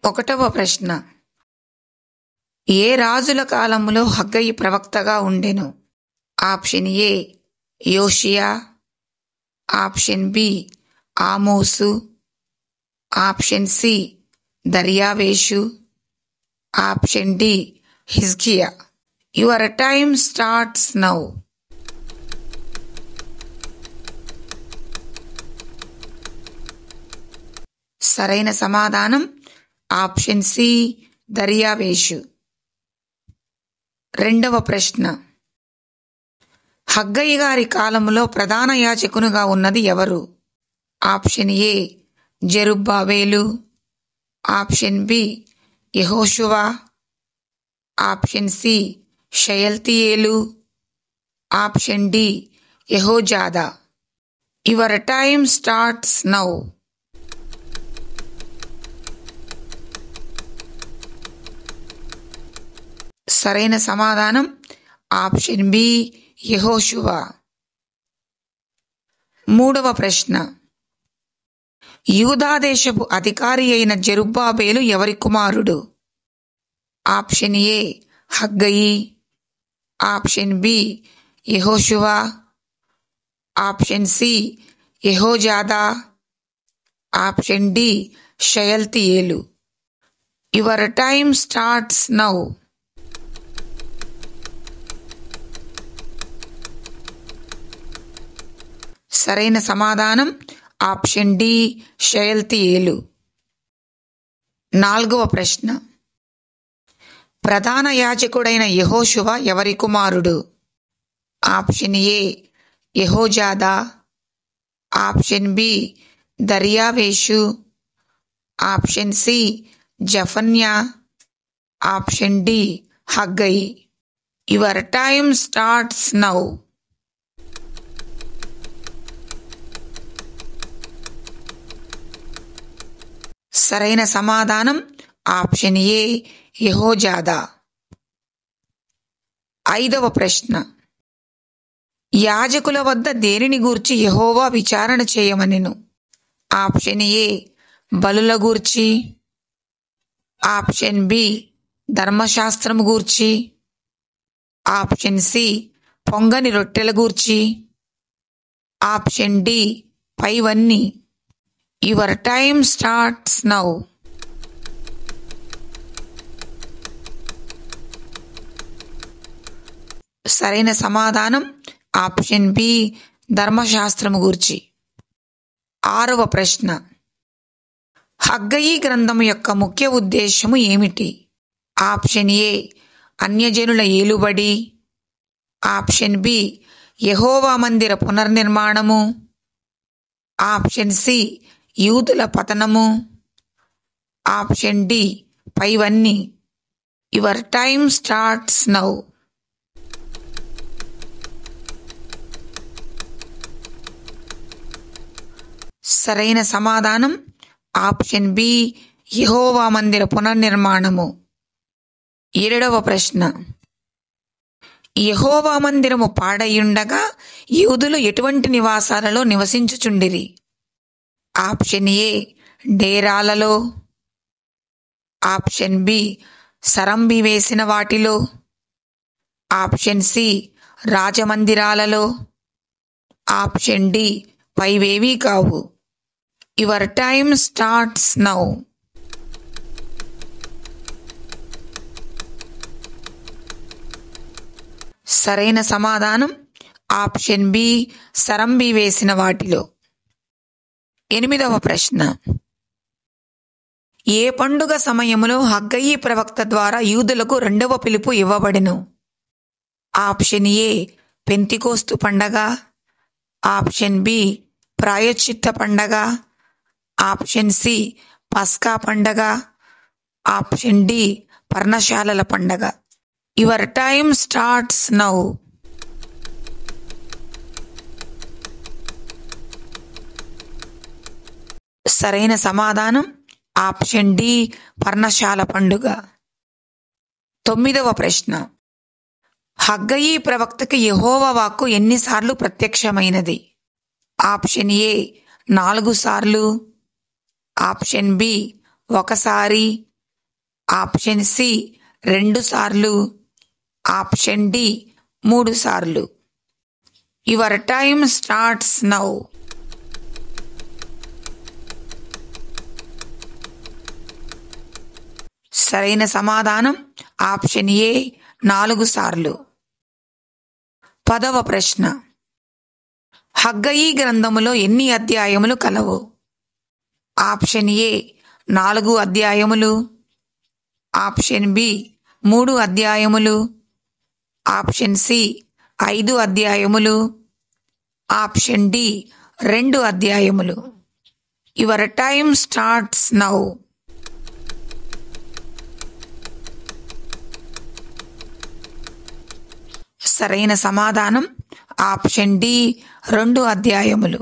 ఒకటవ ప్రశ్న. ఏ రాజుల కాలములో హగ్గయి ప్రవక్తగా ఉండెను? ఆప్షన్ ఏ యోషియా, ఆప్షన్ బి ఆమోసు, ఆప్షన్ సి దర్యావేషు, ఆప్షన్ డి హిజ్కియా. Your time starts now. సరైన సమాధానం ఆప్షన్ సి దర్యావేషు. రెండవ ప్రశ్న. హగ్గయి గారి కాలంలో ప్రధాన యాజకునిగా ఉన్నది ఎవరు? ఆప్షన్ ఏ జెరుబ్బాబేలు, ఆప్షన్ బి యెహోషువ, ఆప్షన్ సి షయల్తీయేలు, ఆప్షన్ డి యెహోజాదా. Your time starts now. సరైన సమాధానం ఆప్షన్ బి యెహోషువ. మూడవ ప్రశ్న. యూదాదేశపు అధికారి అయిన జెరుబ్బాబేలు ఎవరి కుమారుడు? ఆప్షన్ ఏ హగ్గయి, ఆప్షన్ బి యెహోషువ, ఆప్షన్ సి యెహోజాదా, ఆప్షన్ డి షయల్తీయేలు. Your time starts now. సరైన సమాధానం ఆప్షన్ డి షయల్తీయేలు. నాలుగవ ప్రశ్న. ప్రధాన యాజకుడైన యెహోషువ ఎవరి కుమారుడు? ఆప్షన్ ఏ యెహోజాదా, ఆప్షన్ బి దర్యావేషు, ఆప్షన్ సి జఫన్యా, ఆప్షన్ డి హగ్గయి. Your time starts now. సరైన సమాధానం ఆప్షన్ ఏ యెహోజాదా. ఐదవ ప్రశ్న. యాజకుల వద్ద దేనిని గూర్చి యెహోవా విచారణ చేయమనెను? ఆప్షన్ ఏ బలుల గూర్చి, ఆప్షన్ బి ధర్మశాస్త్రము గూర్చి, ఆప్షన్ సి పొంగని రొట్టెల గూర్చి, ఆప్షన్ డి పైవన్నీ. Your time starts now. సరైన సమాధానం ఆప్షన్ బి ధర్మశాస్త్రము గూర్చి. ఆరవ ప్రశ్న. హగ్గయి గ్రంథము యొక్క ముఖ్య ఉద్దేశము ఏమిటి? ఆప్షన్ ఏ అన్యజనుల ఏలుబడి, ఆప్షన్ బి యెహోవా మందిర పునర్నిర్మాణము, ఆప్షన్ సి యూదుల పతనము, ఆప్షన్ డి పైవన్నీ. Your time starts now. సరైన సమాధానం ఆప్షన్ బి యెహోవా మందిర పునర్నిర్మాణము. 7వ ప్రశ్న. యెహోవా మందిరము పాడయుండగా యూదులు ఎటువంటి నివాసాలలో నివసించుచుండిరి? ఆప్షన్ ఏ డేరాలలో, ఆప్షన్ బి సరంబి వేసిన వాటిలో, ఆప్షన్ సి రాజమందిరాలలో, ఆప్షన్ డి పైవేవీ కావు. Your time starts now. సరైన సమాధానం ఆప్షన్ బి సరంబి వేసిన వాటిలో. 8వ ప్రశ్న. ఏ పండుగ సమయములో హగ్గయి ప్రవక్త ద్వారా యూదులకు రెండవ పిలుపు ఇవ్వబడెను? ఆప్షన్ ఏ పెంతికోస్తు పండగ, ఆప్షన్ బి ప్రాయశ్చిత్త పండగ, ఆప్షన్ సి పస్కా పండగ, ఆప్షన్ డి పర్ణశాలల పండగ. Your time starts now. సరైన సమాధానం ఆప్షన్ డి పర్ణశాల పండుగ. 9వ ప్రశ్న. హగ్గయి ప్రవక్తకి యెహోవా వాక్కు ఎన్నిసార్లు ప్రత్యక్షమైనది? ఆప్షన్ ఏ 4 సార్లు, ఆప్షన్ బి 1 సారి, ఆప్షన్ సి 2 సార్లు, ఆప్షన్ డి 3 సార్లు. Your time starts now. సరైన సమాధానం ఆప్షన్ ఏ 4 సార్లు. 10వ ప్రశ్న. హగ్గయి గ్రంథములో ఎన్ని అధ్యాయములు కలవు? ఆప్షన్ ఏ 4 అధ్యాయములు, ఆప్షన్ బి 3 అధ్యాయములు, ఆప్షన్ సి 5 అధ్యాయములు, ఆప్షన్ డి 2 అధ్యాయములు. Your time starts now. సరైన సమాధానం ఆప్షన్ డి 2 అధ్యాయములు.